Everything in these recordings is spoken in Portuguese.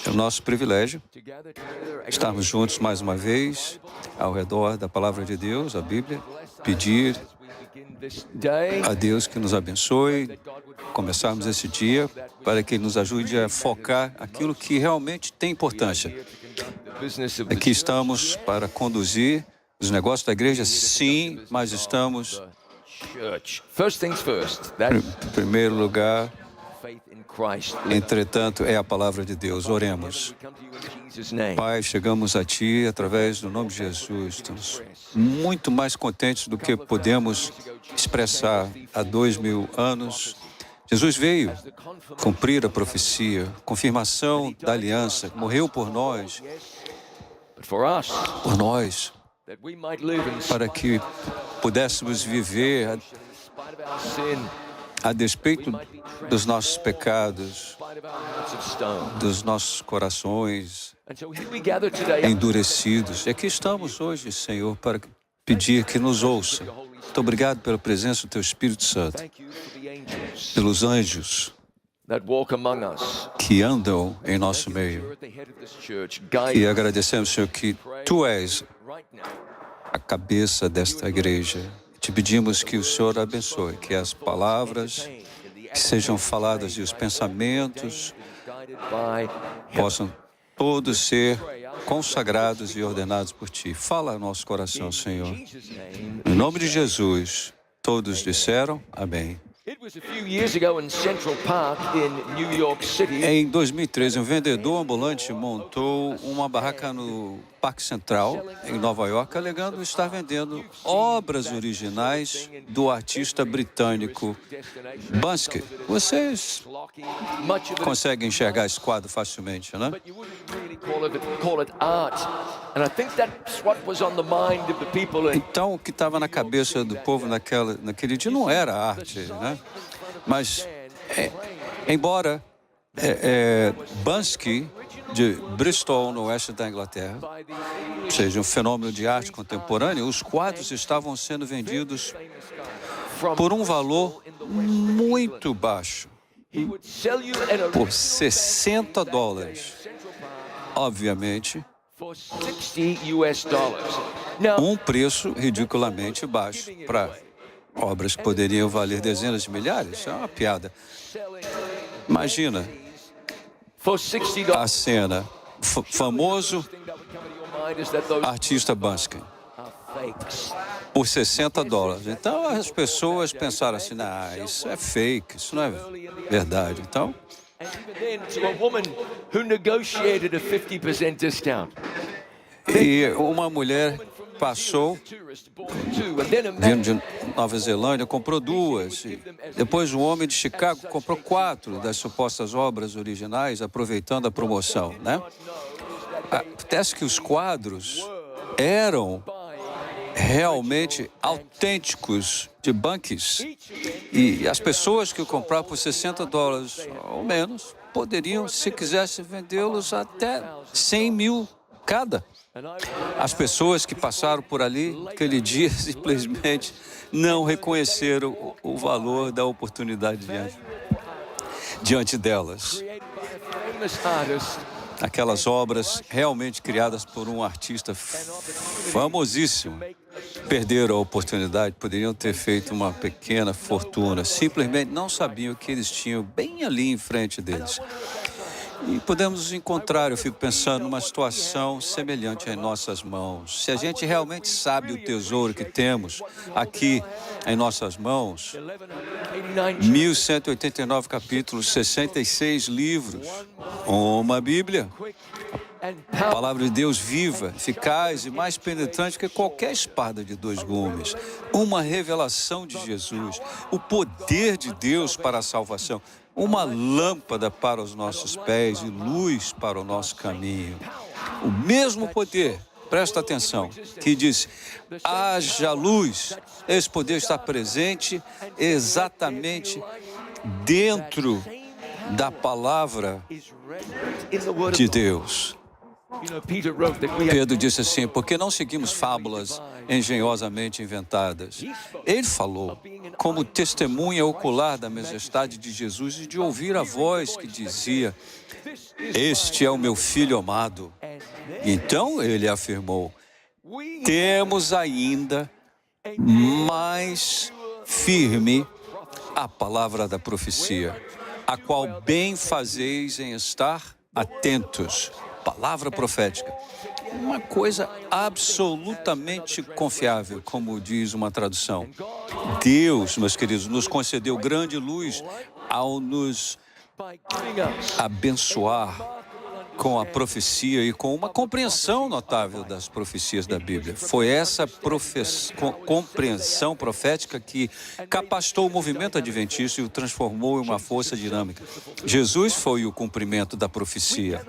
É o nosso privilégio estarmos juntos mais uma vez ao redor da Palavra de Deus, a Bíblia, pedir a Deus que nos abençoe, começarmos esse dia para que Ele nos ajude a focar aquilo que realmente tem importância. Aqui estamos para conduzir os negócios da igreja, sim, mas estamos, em primeiro lugar, entretanto, é a palavra de Deus. Oremos. Pai, chegamos a Ti através do nome de Jesus. Estamos muito mais contentes do que podemos expressar há 2000 anos. Jesus veio cumprir a profecia, confirmação da aliança, morreu por nós, para que pudéssemos viver a despeito dos nossos pecados, dos nossos corações endurecidos. E aqui estamos hoje, Senhor, para pedir que nos ouça. Muito obrigado pela presença do Teu Espírito Santo, pelos anjos que andam em nosso meio. E agradecemos, Senhor, que Tu és a cabeça desta igreja. Te pedimos que o Senhor abençoe, que as palavras que sejam faladas e os pensamentos possam todos ser consagrados e ordenados por Ti. Fala ao nosso coração, Senhor. Em nome de Jesus, todos disseram amém. Em 2013, um vendedor ambulante montou uma barraca no Parque Central, em Nova York, alegando estar vendendo obras originais do artista britânico Banksy. Vocês conseguem enxergar esse quadro facilmente, né? Então, o que estava na cabeça do povo naquele dia não era arte, né? Mas, embora Banksy, de Bristol, no oeste da Inglaterra, seja um fenômeno de arte contemporânea, os quadros estavam sendo vendidos por um valor muito baixo, por $60. Obviamente, um preço ridiculamente baixo para obras que poderiam valer dezenas de milhares. Isso é uma piada. Imagina a cena, famoso artista Banksy, por $60. Então, as pessoas pensaram assim, isso é fake, isso não é verdade. Então, e uma mulher passou, vindo de Nova Zelândia, comprou duas. E depois, um homem de Chicago comprou 4 das supostas obras originais, aproveitando a promoção, né? Acontece que os quadros eram realmente autênticos de Banksy. E as pessoas que o compraram por $60 ou menos poderiam, se quisessem, vendê-los até 100 mil cada. As pessoas que passaram por ali aquele dia simplesmente não reconheceram o valor da oportunidade diante delas. Aquelas obras realmente criadas por um artista famosíssimo perderam a oportunidade, poderiam ter feito uma pequena fortuna, simplesmente não sabiam o que eles tinham bem ali em frente deles. E podemos nos encontrar, eu fico pensando, numa situação semelhante em nossas mãos. Se a gente realmente sabe o tesouro que temos aqui em nossas mãos, 1.189 capítulos, 66 livros, uma Bíblia, a palavra de Deus viva, eficaz e mais penetrante que qualquer espada de 2 gumes, uma revelação de Jesus, o poder de Deus para a salvação, uma lâmpada para os nossos pés e luz para o nosso caminho. O mesmo poder, presta atenção, que diz, haja luz. Esse poder está presente exatamente dentro da palavra de Deus. Pedro disse assim, por que não seguimos fábulas engenhosamente inventadas? Ele falou como testemunha ocular da majestade de Jesus e de ouvir a voz que dizia, este é o meu filho amado. Então ele afirmou, temos ainda mais firme a palavra da profecia, a qual bem fazeis em estar atentos. Palavra profética. Uma coisa absolutamente confiável, como diz uma tradução. Deus, meus queridos, nos concedeu grande luz ao nos abençoar com a profecia e com uma compreensão notável das profecias da Bíblia. Foi essa compreensão profética que capacitou o movimento adventista e o transformou em uma força dinâmica. Jesus foi o cumprimento da profecia.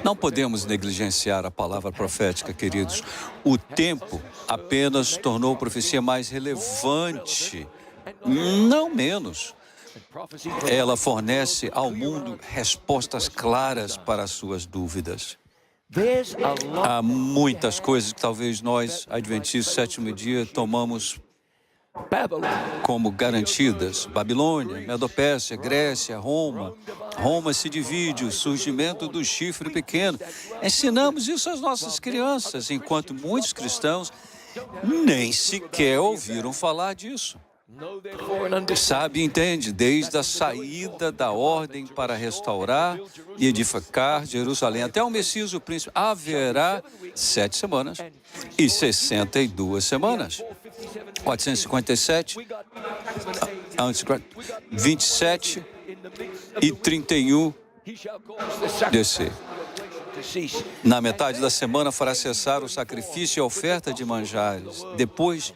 Não podemos negligenciar a palavra profética, queridos. O tempo apenas tornou a profecia mais relevante, não menos. Ela fornece ao mundo respostas claras para as suas dúvidas. Há muitas coisas que talvez nós, adventistas, sétimo dia, tomamos como garantidas. Babilônia, Medopérsia, Grécia, Roma. Roma se divide, o surgimento do chifre pequeno. Ensinamos isso às nossas crianças, enquanto muitos cristãos nem sequer ouviram falar disso. Sabe e entende, desde a saída da ordem para restaurar e edificar Jerusalém até o Messias, o príncipe, haverá 7 semanas e 62 semanas. 457, 27 e 31 DC. Na metade da semana fará cessar o sacrifício e a oferta de manjares. Depois,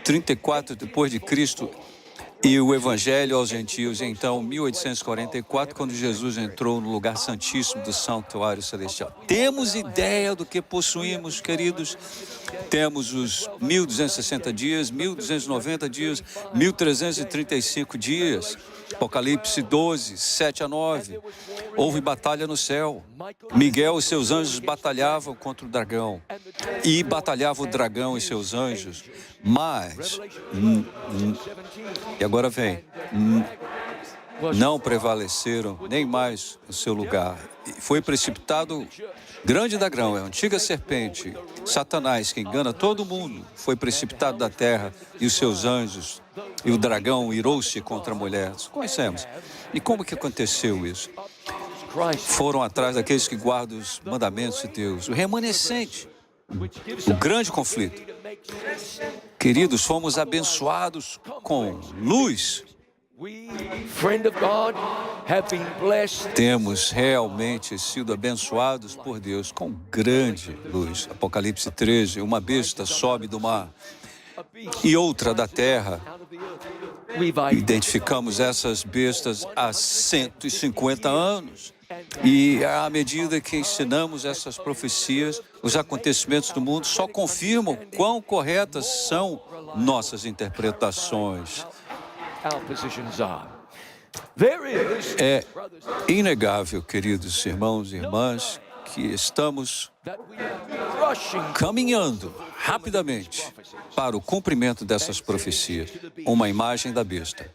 34 depois de Cristo, e o Evangelho aos gentios. Então, 1844, quando Jesus entrou no lugar santíssimo do santuário celestial. Temos ideia do que possuímos, queridos? Temos os 1.260 dias, 1.290 dias, 1.335 dias. Apocalipse 12, 7 a 9. Houve batalha no céu. Miguel e seus anjos batalhavam contra o dragão. E batalhava o dragão e seus anjos. Mas, e agora vem, não prevaleceram nem mais no seu lugar. Foi precipitado grande dragão, a antiga serpente, Satanás, que engana todo mundo, foi precipitado da terra e os seus anjos. E o dragão irou-se contra a mulher. Conhecemos. E como que aconteceu isso? Foram atrás daqueles que guardam os mandamentos de Deus. O remanescente. O grande conflito. Queridos, fomos abençoados com luz. Temos realmente sido abençoados por Deus com grande luz. Apocalipse 13, uma besta sobe do mar e outra da terra. Identificamos essas bestas há 150 anos. E à medida que ensinamos essas profecias, os acontecimentos do mundo só confirmam quão corretas são nossas interpretações. É inegável, queridos irmãos e irmãs, que estamos caminhando rapidamente para o cumprimento dessas profecias. Uma imagem da besta.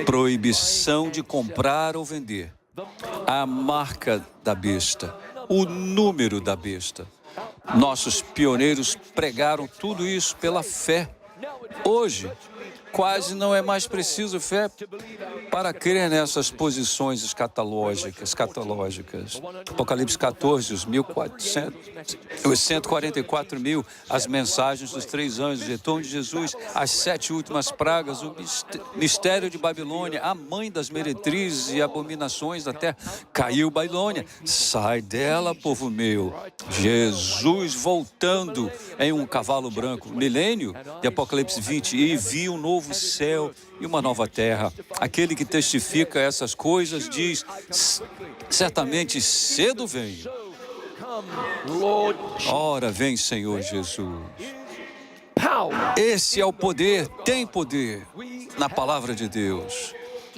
Proibição de comprar ou vender. A marca da besta. O número da besta. Nossos pioneiros pregaram tudo isso pela fé. Hoje, quase não é mais preciso fé para crer nessas posições escatológicas. Apocalipse 14, os 144 mil, as mensagens dos 3 anjos, o retorno de Jesus, as 7 últimas pragas, o mistério de Babilônia, a mãe das meretrizes e abominações da terra. Caiu Babilônia, sai dela, povo meu. Jesus voltando em um cavalo branco, milênio de Apocalipse 20, e viu um novo céu e uma nova terra. Aquele que testifica essas coisas diz, certamente cedo venho. Ora vem, Senhor Jesus. Esse é o poder, tem poder na palavra de Deus.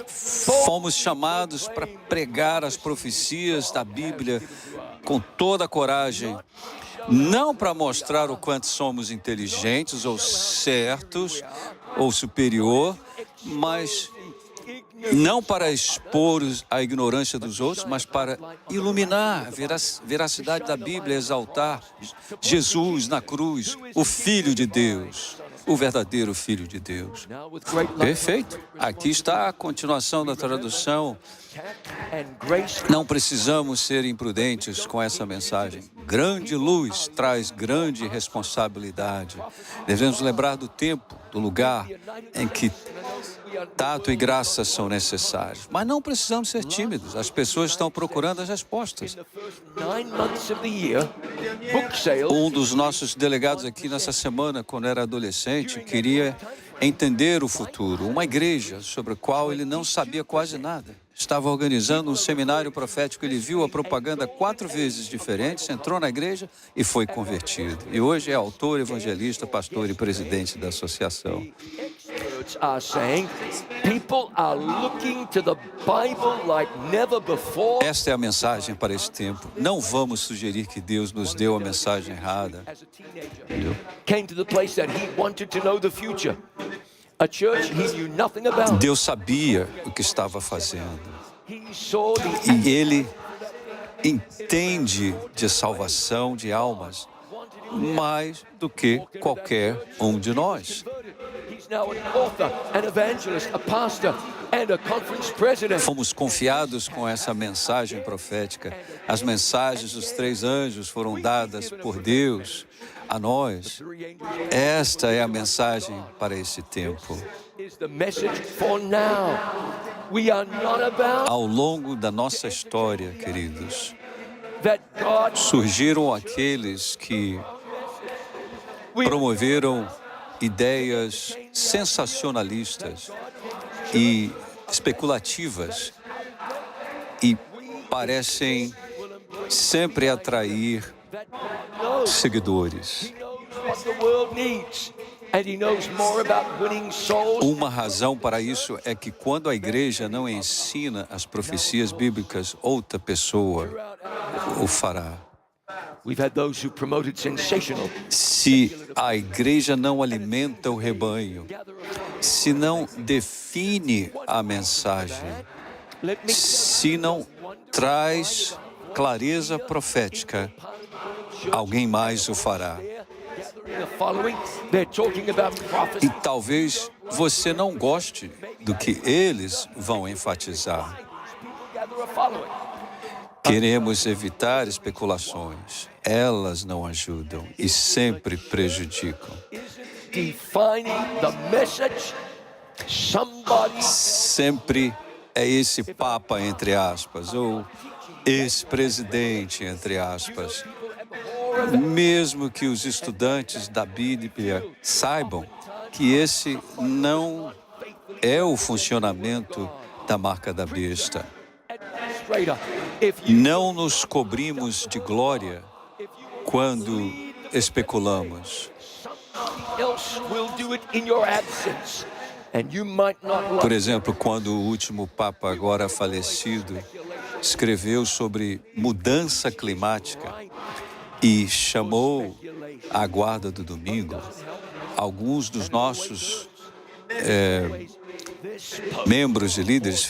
Fomos chamados para pregar as profecias da Bíblia com toda a coragem. Não para mostrar o quanto somos inteligentes ou certos ou superior, mas não para expor a ignorância dos outros, mas para iluminar a veracidade da Bíblia, exaltar Jesus na cruz, o Filho de Deus, o verdadeiro Filho de Deus. Perfeito. Aqui está a continuação da tradução. Não precisamos ser imprudentes com essa mensagem. Grande luz traz grande responsabilidade. Devemos lembrar do tempo, do lugar em que tato e graça são necessários. Mas não precisamos ser tímidos. As pessoas estão procurando as respostas. Um dos nossos delegados aqui nessa semana, quando era adolescente, queria entender o futuro. Uma igreja sobre a qual ele não sabia quase nada. Estava organizando um seminário profético. Ele viu a propaganda 4 vezes diferentes, entrou na igreja e foi convertido. E hoje é autor, evangelista, pastor e presidente da associação. Esta é a mensagem para esse tempo. Não vamos sugerir que Deus nos deu a mensagem errada. Deus sabia o que estava fazendo. E Ele entende de salvação de almas mais do que qualquer um de nós. Fomos confiados com essa mensagem profética. As mensagens dos 3 anjos foram dadas por Deus a nós. Esta é a mensagem para esse tempo. Ao longo da nossa história, queridos, surgiram aqueles que promoveram ideias sensacionalistas e especulativas e parecem sempre atrair seguidores. Uma razão para isso é que quando a igreja não ensina as profecias bíblicas, outra pessoa o fará. Se a igreja não alimenta o rebanho, se não define a mensagem, se não traz clareza profética, alguém mais o fará. E talvez você não goste do que eles vão enfatizar. Queremos evitar especulações. Elas não ajudam e sempre prejudicam. Sempre é esse papa, entre aspas, ou esse presidente, entre aspas. Mesmo que os estudantes da Bíblia saibam que esse não é o funcionamento da marca da besta. Não nos cobrimos de glória quando especulamos. Por exemplo, quando o último Papa, agora falecido, escreveu sobre mudança climática e chamou a guarda do domingo, alguns dos nossos membros e líderes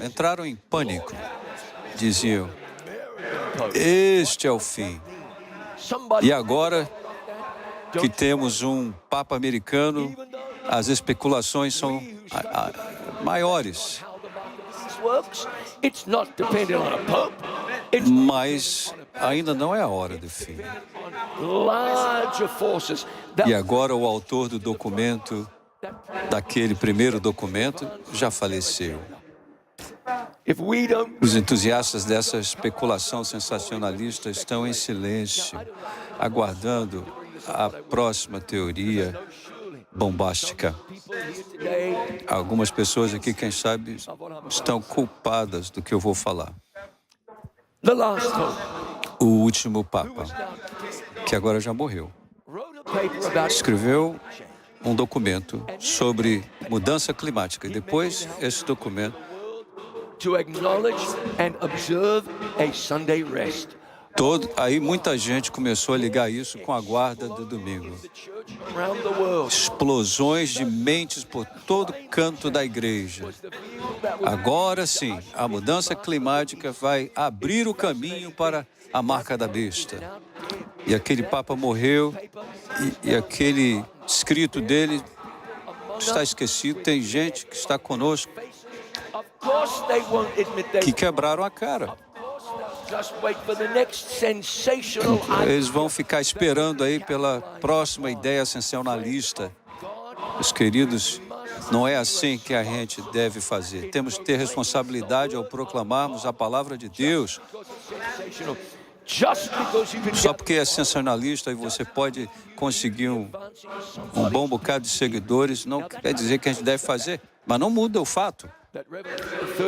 entraram em pânico. Diziam, este é o fim. E agora que temos um Papa americano, as especulações são maiores. Mas ainda não é a hora do fim. E agora o autor do documento, daquele primeiro documento, já faleceu. Os entusiastas dessa especulação sensacionalista estão em silêncio, aguardando a próxima teoria bombástica. Algumas pessoas aqui, quem sabe, estão culpadas do que eu vou falar. O último Papa, que agora já morreu, escreveu um documento sobre mudança climática. E depois, esse documento aí muita gente começou a ligar isso com a guarda do domingo. Explosões de mentes por todo canto da igreja. Agora sim, a mudança climática vai abrir o caminho para a marca da besta. E aquele Papa morreu e aquele escrito dele está esquecido. Tem gente que está conosco que quebraram a cara. Eles vão ficar esperando aí pela próxima ideia sensacionalista. Os queridos, não é assim que a gente deve fazer. Temos que ter responsabilidade ao proclamarmos a palavra de Deus. Só porque é sensacionalista e você pode conseguir um bom bocado de seguidores, não quer dizer que a gente deve fazer. Mas não muda o fato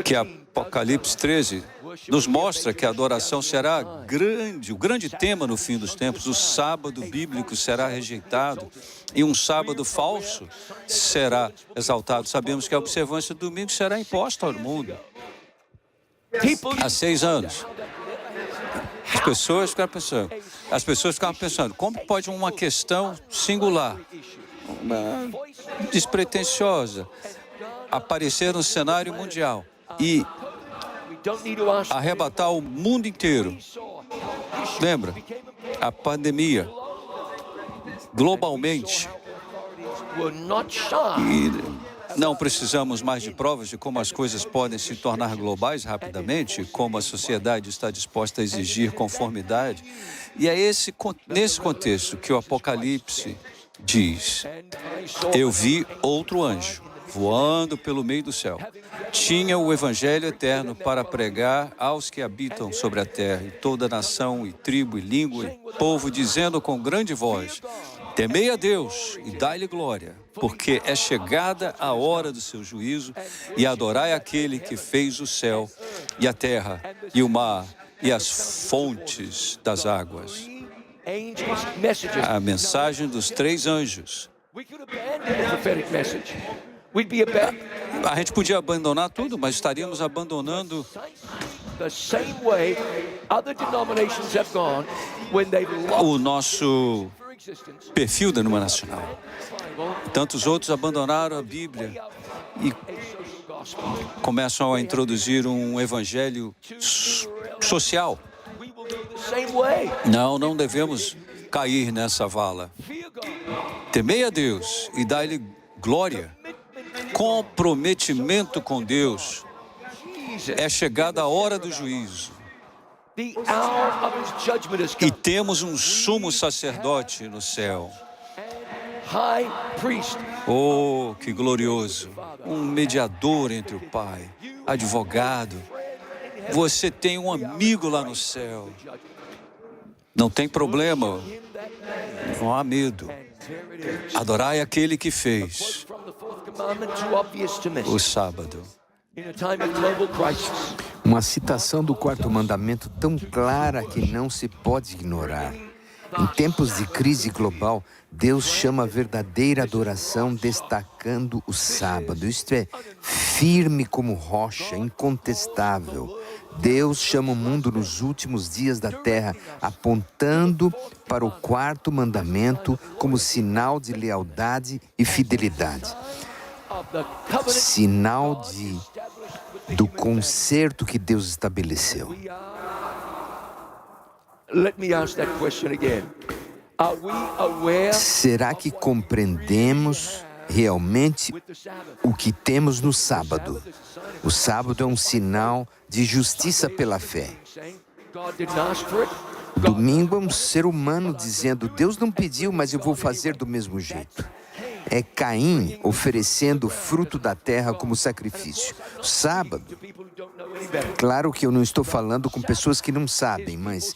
que Apocalipse 13 nos mostra que a adoração será grande, o grande tema no fim dos tempos. O sábado bíblico será rejeitado e um sábado falso será exaltado. Sabemos que a observância do domingo será imposta ao mundo. Há 6 anos. As pessoas ficavam pensando, como pode uma questão singular, despretensiosa, aparecer no cenário mundial e arrebatar o mundo inteiro? Lembra? A pandemia, globalmente. E não precisamos mais de provas de como as coisas podem se tornar globais rapidamente, como a sociedade está disposta a exigir conformidade. E é nesse contexto que o Apocalipse diz: eu vi outro anjo voando pelo meio do céu. Tinha o evangelho eterno para pregar aos que habitam sobre a terra, e toda nação, e tribo, e língua, e povo, dizendo com grande voz: temei a Deus e dai-lhe glória, porque é chegada a hora do seu juízo, e adorai aquele que fez o céu, e a terra, e o mar, e as fontes das águas. A mensagem dos 3 anjos. A gente podia abandonar tudo, mas estaríamos abandonando o nosso perfil denominacional. Tantos outros abandonaram a Bíblia e começam a introduzir um evangelho social. Não devemos cair nessa vala. Temei a Deus e dai-lhe glória. Comprometimento com Deus. É chegada a hora do juízo. E temos um sumo sacerdote no céu. Oh, que glorioso! Um mediador entre o Pai, advogado. Você tem um amigo lá no céu. Não tem problema. Não há medo. Adorai aquele que fez o sábado. Uma citação do 4º mandamento tão clara que não se pode ignorar. Em tempos de crise global, Deus chama a verdadeira adoração destacando o sábado. Isto é, firme como rocha, incontestável. Deus chama o mundo nos últimos dias da terra, apontando para o 4º mandamento como sinal de lealdade e fidelidade. Sinal do concerto que Deus estabeleceu. Será que compreendemos realmente o que temos no sábado? O sábado é um sinal de justiça pela fé. Domingo é um ser humano dizendo: Deus não pediu, mas eu vou fazer do mesmo jeito. É Caim oferecendo o fruto da terra como sacrifício. O sábado, claro que eu não estou falando com pessoas que não sabem, mas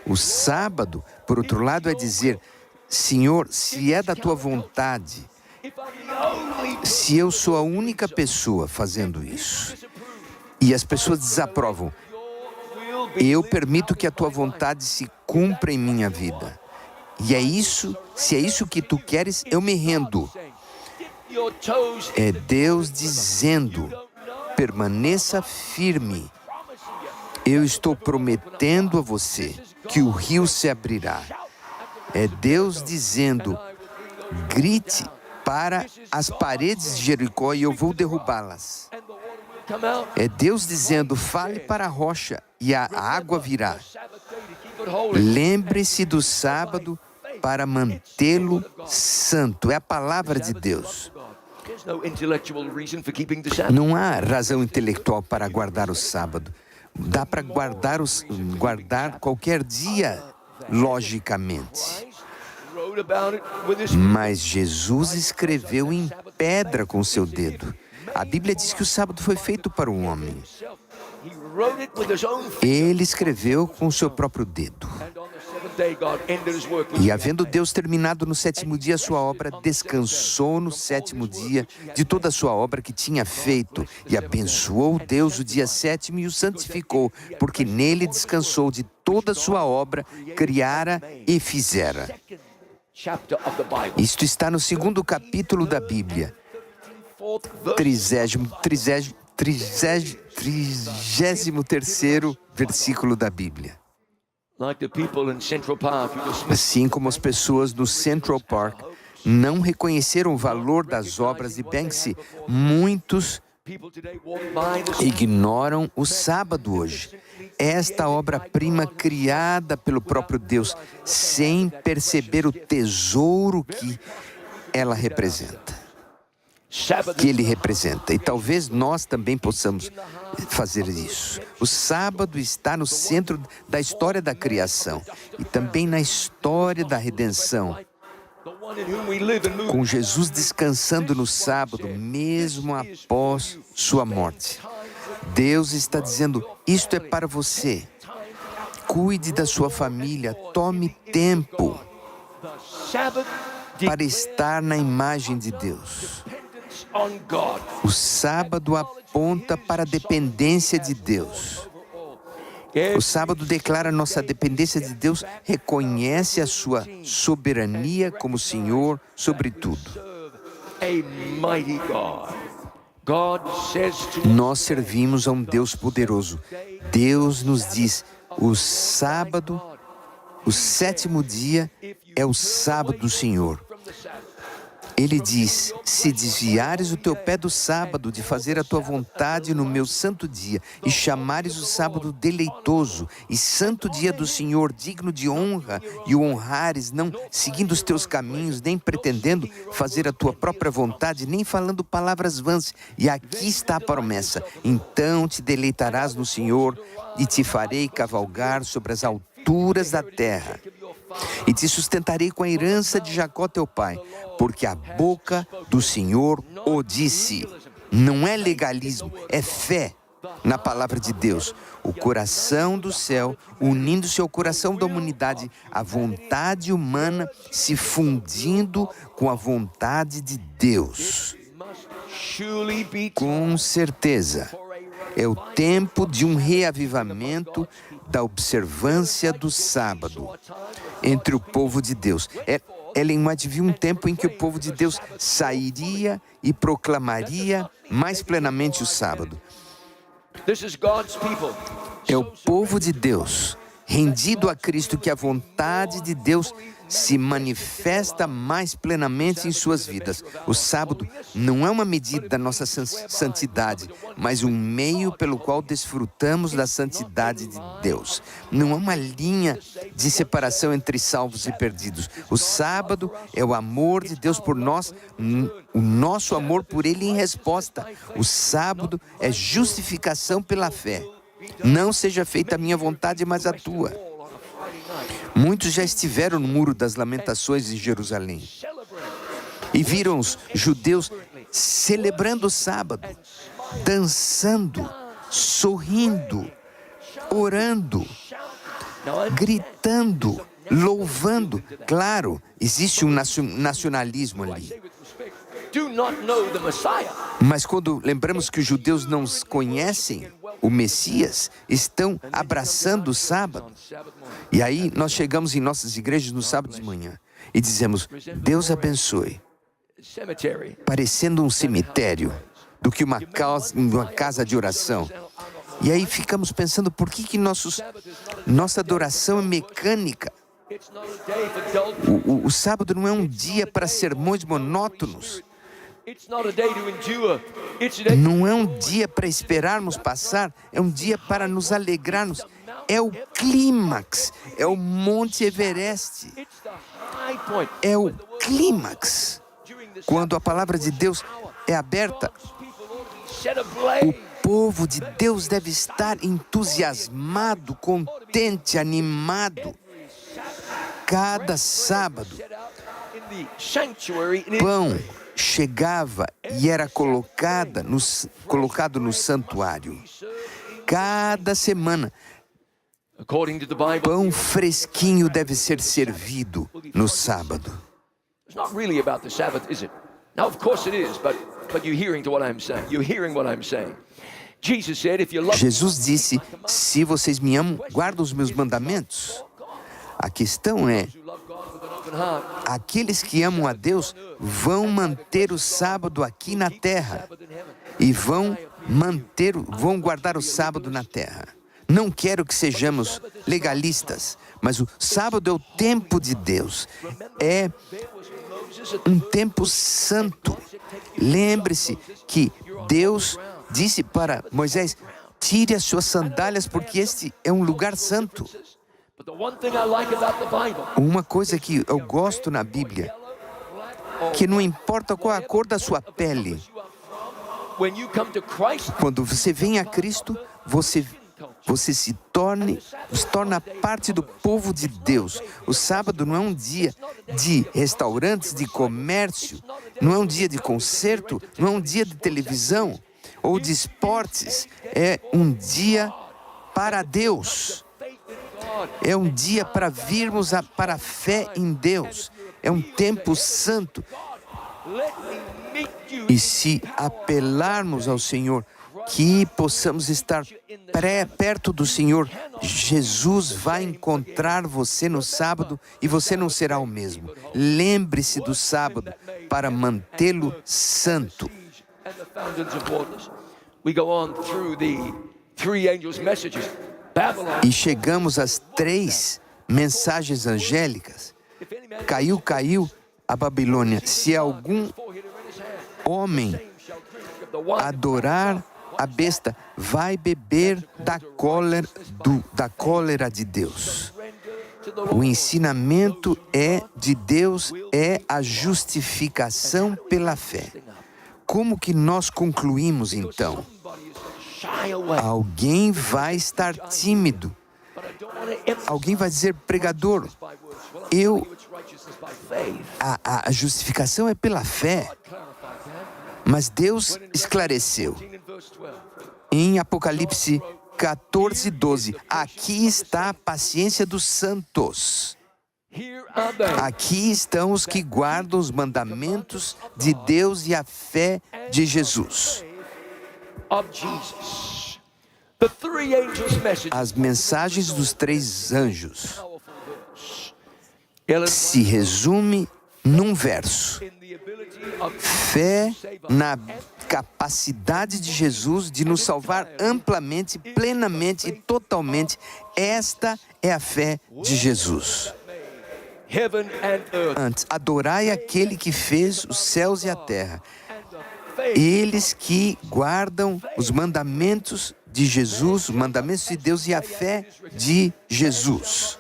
o sábado, por outro lado, é dizer: Senhor, se é da tua vontade, se eu sou a única pessoa fazendo isso, e as pessoas desaprovam, eu permito que a tua vontade se cumpra em minha vida. E é isso, se é isso que tu queres, eu me rendo. É Deus dizendo: permaneça firme. Eu estou prometendo a você que o rio se abrirá. É Deus dizendo: grite para as paredes de Jericó e eu vou derrubá-las. É Deus dizendo, fale para a rocha e a água virá. Lembre-se do sábado para mantê-lo santo. É a palavra de Deus. Não há razão intelectual para guardar o sábado. Dá para guardar qualquer dia, logicamente. Mas Jesus escreveu em pedra com seu dedo. A Bíblia diz que o sábado foi feito para o homem. Ele escreveu com o seu próprio dedo. E havendo Deus terminado no sétimo dia a sua obra, descansou no sétimo dia de toda a sua obra que tinha feito. E abençoou Deus o dia sétimo e o santificou, porque nele descansou de toda a sua obra, criara e fizera. Isto está no segundo capítulo da Bíblia. 33º versículo da Bíblia. Assim como as pessoas no Central Park não reconheceram o valor das obras de Banksy, muitos ignoram o sábado hoje. Esta obra-prima criada pelo próprio Deus, sem perceber o tesouro que ela representa. Que ele representa. E talvez nós também possamos fazer isso. O sábado está no centro da história da criação e também na história da redenção. Com Jesus descansando no sábado, mesmo após sua morte. Deus está dizendo, isto é para você. Cuide da sua família, tome tempo para estar na imagem de Deus. O sábado aponta para a dependência de Deus. O sábado declara nossa dependência de Deus, reconhece a sua soberania como Senhor sobre tudo. Nós servimos a um Deus poderoso. Deus nos diz, o sábado, o sétimo dia é o sábado do Senhor. Ele diz, se desviares o teu pé do sábado, de fazer a tua vontade no meu santo dia, e chamares o sábado deleitoso, e santo dia do Senhor, digno de honra, e o honrares, não seguindo os teus caminhos, nem pretendendo fazer a tua própria vontade, nem falando palavras vãs, e aqui está a promessa, então te deleitarás no Senhor, e te farei cavalgar sobre as alturas da terra. E te sustentarei com a herança de Jacó teu pai, porque a boca do Senhor o disse. Não é legalismo, é fé na palavra de Deus. O coração do céu, unindo-se ao coração da humanidade, a vontade humana se fundindo com a vontade de Deus. Com certeza, é o tempo de um reavivamento da observância do sábado entre o povo de Deus. Ellen White viu um tempo em que o povo de Deus sairia e proclamaria mais plenamente o sábado. É o povo de Deus, rendido a Cristo, que a vontade de Deus se manifesta mais plenamente em suas vidas. O sábado não é uma medida da nossa santidade, mas um meio pelo qual desfrutamos da santidade de Deus. Não é uma linha de separação entre salvos e perdidos. O sábado é o amor de Deus por nós, o nosso amor por Ele em resposta. O sábado é justificação pela fé. Não seja feita a minha vontade, mas a tua. Muitos já estiveram no Muro das Lamentações em Jerusalém e viram os judeus celebrando o sábado, dançando, sorrindo, orando, gritando, louvando. Claro, existe um nacionalismo ali. Mas quando lembramos que os judeus não conhecem o Messias, estão abraçando o sábado. E aí nós chegamos em nossas igrejas no sábado de manhã e dizemos, Deus abençoe, parecendo um cemitério do que uma casa de oração. E aí ficamos pensando, por que nossa adoração é mecânica? O sábado não é um dia para sermões monótonos. Não é um dia para esperarmos passar, é um dia para nos alegrarmos. É o clímax, é o Monte Everest. É o clímax. Quando a palavra de Deus é aberta, o povo de Deus deve estar entusiasmado, contente, animado. Cada sábado, pão chegava e era colocado no santuário. Cada semana, pão fresquinho deve ser servido no sábado. It's not really about the Sabbath, is it? Now, of course it is, but you're hearing to what I'm saying. You're hearing what I'm saying. Jesus said, if you love Jesus disse, se vocês me amam, guardam os meus mandamentos. A questão é, aqueles que amam a Deus vão manter o sábado aqui na terra e vão guardar o sábado na terra. Não quero que sejamos legalistas, mas o sábado é o tempo de Deus. É um tempo santo. Lembre-se que Deus disse para Moisés, tire as suas sandálias porque este é um lugar santo. Uma coisa que eu gosto na Bíblia, que não importa qual a cor da sua pele, quando você vem a Cristo, você se torna parte do povo de Deus. O sábado não é um dia de restaurantes, de comércio, não é um dia de concerto, não é um dia de televisão ou de esportes. É um dia para Deus. É um dia para virmos para a fé em Deus. É um tempo santo. E se apelarmos ao Senhor, que possamos estar perto do Senhor, Jesus vai encontrar você no sábado e você não será o mesmo. Lembre-se do sábado para mantê-lo santo. E chegamos às 3 mensagens angélicas. Caiu a Babilônia. Se algum homem adorar a besta, vai beber da cólera de Deus. O ensinamento de Deus é a justificação pela fé. Como que nós concluímos então? Alguém vai estar tímido. Alguém vai dizer, pregador, a justificação é pela fé. Mas Deus esclareceu. Em Apocalipse 14:12, aqui está a paciência dos santos. Aqui estão os que guardam os mandamentos de Deus e a fé de Jesus. As mensagens dos 3 anjos se resume num verso. Fé na capacidade de Jesus de nos salvar amplamente, plenamente e totalmente. Esta é a fé de Jesus. Antes, adorai aquele que fez os céus e a terra. Eles que guardam os mandamentos de Jesus, os mandamentos de Deus e a fé de Jesus.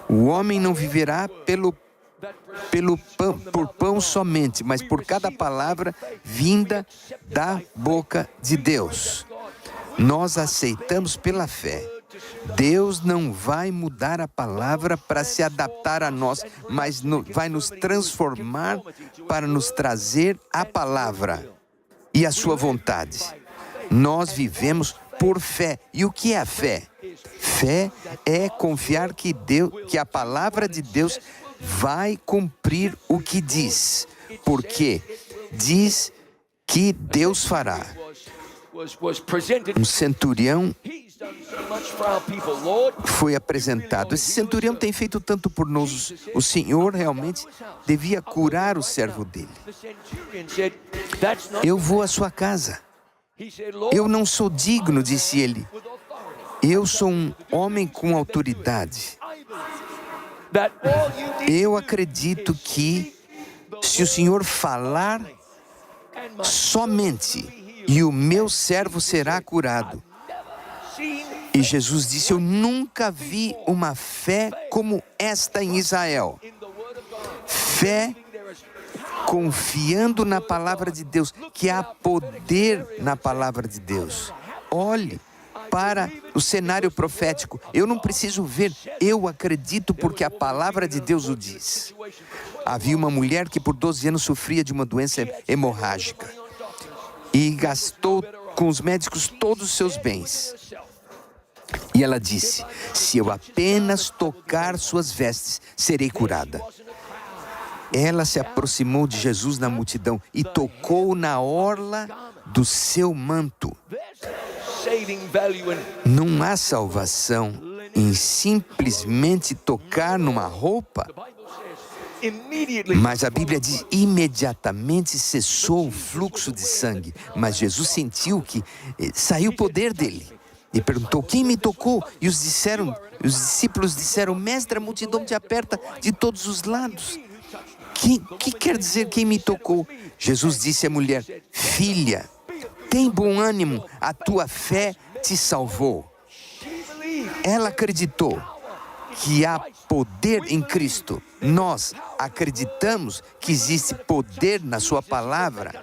O homem não viverá por pão somente, mas por cada palavra vinda da boca de Deus. Nós aceitamos pela fé. Deus não vai mudar a palavra para se adaptar a nós, mas vai nos transformar para nos trazer a palavra e a sua vontade. Nós vivemos por fé. E o que é a fé? Fé é confiar que a palavra de Deus vai cumprir o que diz, porque diz que Deus fará. Um centurião foi apresentado. Esse centurião tem feito tanto por nós. O Senhor realmente devia curar o servo dele. Eu vou à sua casa. Eu não sou digno, disse ele. Eu sou um homem com autoridade. Eu acredito que se o Senhor falar somente, e o meu servo será curado. E Jesus disse: eu nunca vi uma fé como esta em Israel. Fé confiando na palavra de Deus, que há poder na palavra de Deus. Olhe para o cenário profético. Eu não preciso ver, eu acredito porque a palavra de Deus o diz. Havia uma mulher que por 12 anos sofria de uma doença hemorrágica e gastou com os médicos todos os seus bens. E ela disse: se eu apenas tocar suas vestes, serei curada. Ela se aproximou de Jesus na multidão e tocou na orla do seu manto. Não há salvação em simplesmente tocar numa roupa. Mas a Bíblia diz: imediatamente cessou o fluxo de sangue. Mas Jesus sentiu que saiu o poder dele. E perguntou: quem me tocou? E os discípulos disseram: mestre, a multidão te aperta de todos os lados. Que quer dizer quem me tocou? Jesus disse à mulher: filha, tem bom ânimo, a tua fé te salvou. Ela acreditou que há poder em Cristo. Nós acreditamos que existe poder na sua palavra.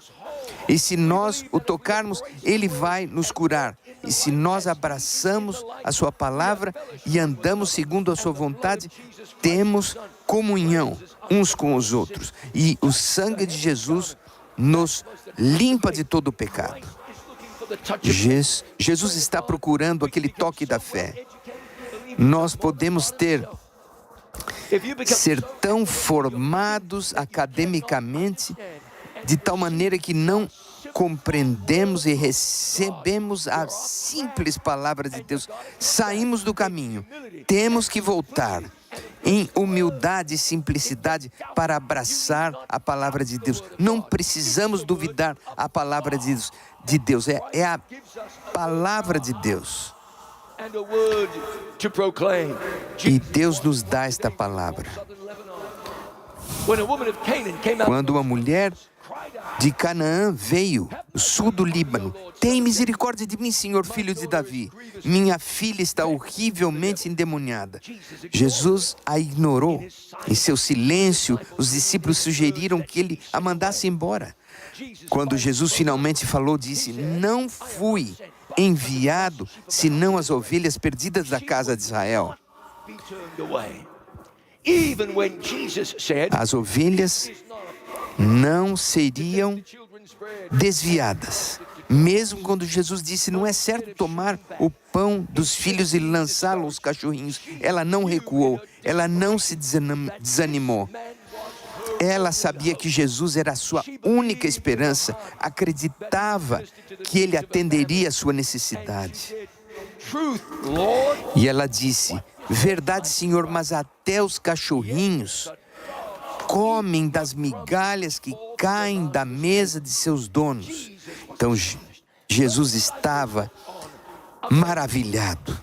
E se nós o tocarmos, Ele vai nos curar. E se nós abraçamos a sua palavra e andamos segundo a sua vontade, temos comunhão uns com os outros. E o sangue de Jesus nos limpa de todo o pecado. Jesus está procurando aquele toque da fé. Nós podemos ser tão formados academicamente, de tal maneira que não compreendemos e recebemos a simples palavra de Deus. Saímos do caminho. Temos que voltar em humildade e simplicidade para abraçar a palavra de Deus. Não precisamos duvidar a palavra de Deus. É a palavra de Deus. E Deus nos dá esta palavra. Quando uma mulher de Canaã veio, sul do Líbano: tem misericórdia de mim, Senhor, filho de Davi. Minha filha está horrivelmente endemoniada. Jesus a ignorou. Em seu silêncio, os discípulos sugeriram que ele a mandasse embora. Quando Jesus finalmente falou, disse: não fui enviado senão as ovelhas perdidas da casa de Israel. As ovelhas não seriam desviadas. Mesmo quando Jesus disse: não é certo tomar o pão dos filhos e lançá-lo aos cachorrinhos, ela não recuou, ela não se desanimou. Ela sabia que Jesus era a sua única esperança, acreditava que Ele atenderia a sua necessidade. E ela disse: verdade, Senhor, mas até os cachorrinhos comem das migalhas que caem da mesa de seus donos. Então Jesus estava maravilhado.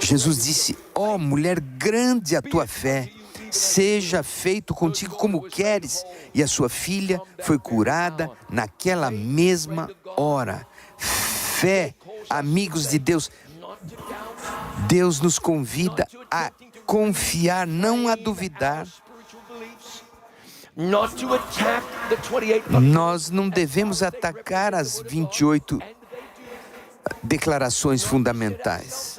Jesus disse: ó mulher, grande a tua fé, seja feito contigo como queres. E a sua filha foi curada naquela mesma hora. Fé, amigos de Deus. Deus nos convida a confiar, não a duvidar. Nós não devemos atacar as 28 declarações fundamentais.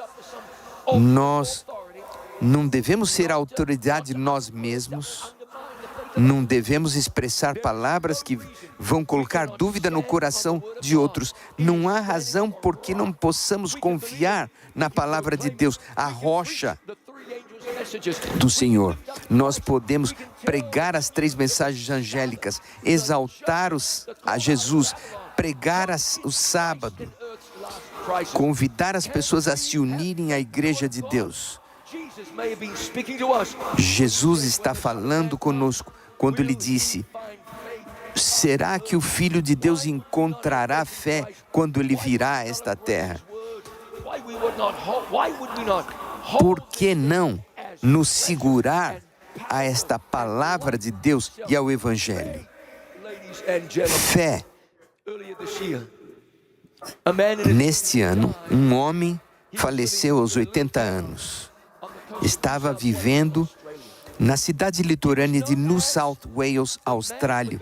Nós não devemos ser autoridade nós mesmos. Não devemos expressar palavras que vão colocar dúvida no coração de outros. Não há razão por que não possamos confiar na palavra de Deus, a rocha do Senhor. Nós podemos pregar as 3 mensagens angélicas, exaltar a Jesus, pregar o sábado, convidar as pessoas a se unirem à igreja de Deus. Jesus está falando conosco quando Ele disse: será que o Filho de Deus encontrará fé quando Ele virá a esta terra? Por que não nos segurar a esta palavra de Deus e ao Evangelho. Ladies and gentlemen, Fé. earlier this year, a man in Neste ano, um homem faleceu aos 80 anos. Estava vivendo na cidade litorânea de New South Wales, Austrália.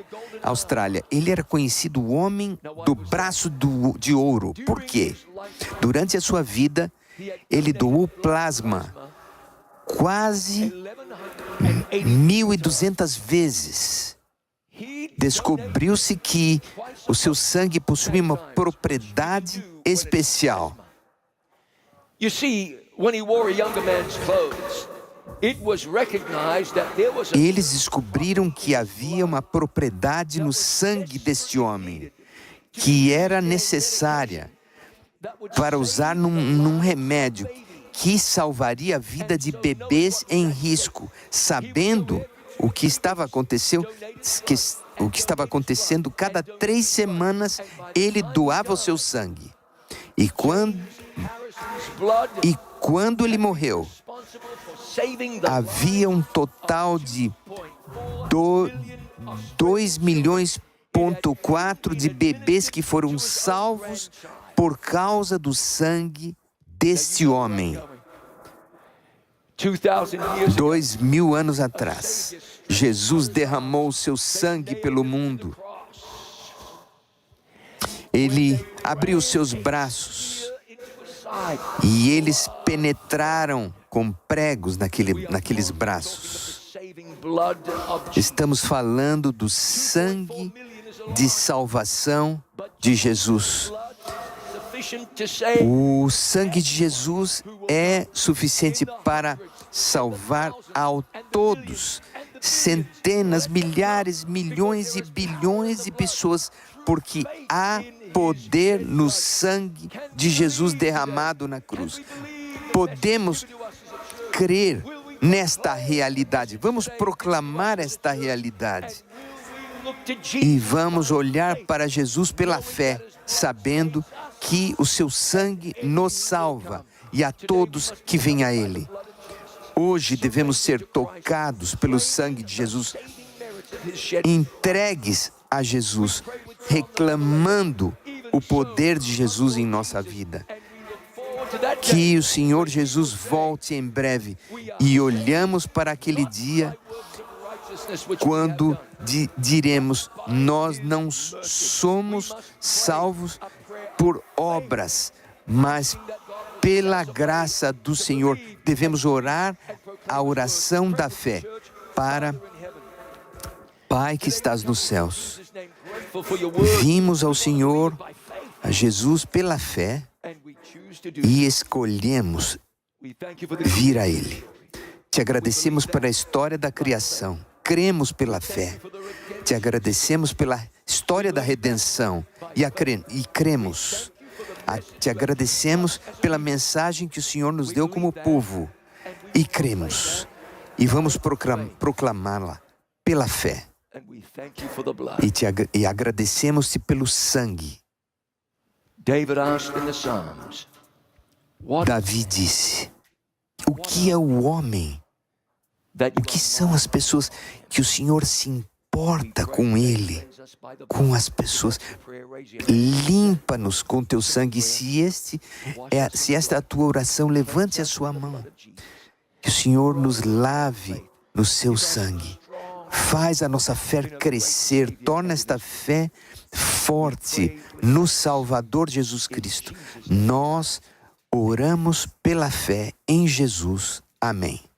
Ele era conhecido o homem do braço de ouro. Por quê? Durante a sua vida, ele doou plasma quase 1.200 vezes. Descobriu-se que o seu sangue possuía uma propriedade especial. You see, when he wore a younger man's clothes, it was recognized that there was a Eles descobriram que havia uma propriedade no sangue deste homem que era necessária para usar num remédio que salvaria a vida de bebês em risco, sabendo o que estava acontecendo. Cada 3 semanas ele doava o seu sangue. E quando ele morreu, havia um total de 2,4 milhões de bebês que foram salvos por causa do sangue deste homem. 2.000 anos atrás, Jesus derramou o seu sangue pelo mundo. Ele abriu seus braços e eles penetraram com pregos naqueles braços. Estamos falando do sangue de salvação de Jesus. O sangue de Jesus é suficiente para salvar a todos, centenas, milhares, milhões e bilhões de pessoas, porque há poder no sangue de Jesus derramado na cruz. Podemos crer nesta realidade. Vamos proclamar esta realidade. E vamos olhar para Jesus pela fé, sabendo que o seu sangue nos salva e a todos que vêm a Ele. Hoje devemos ser tocados pelo sangue de Jesus, entregues a Jesus, reclamando o poder de Jesus em nossa vida. Que o Senhor Jesus volte em breve e olhamos para aquele dia quando diremos: nós não somos salvos por obras, mas pela graça do Senhor. Devemos orar a oração da fé para Pai que estás nos céus. Vimos ao Senhor, a Jesus, pela fé e escolhemos vir a Ele. Te agradecemos pela história da criação. Cremos pela fé. Te agradecemos pela história da redenção e cremos. Te agradecemos pela mensagem que o Senhor nos deu como povo e cremos. E vamos proclamá-la pela fé. E agradecemos-te pelo sangue. Davi disse: o que é o homem? O que são as pessoas que o Senhor se importa com ele, com as pessoas? Limpa-nos com teu sangue. Se esta é a tua oração, levante a sua mão. Que o Senhor nos lave no seu sangue. Faz a nossa fé crescer, torna esta fé forte no Salvador Jesus Cristo. Nós oramos pela fé em Jesus. Amém.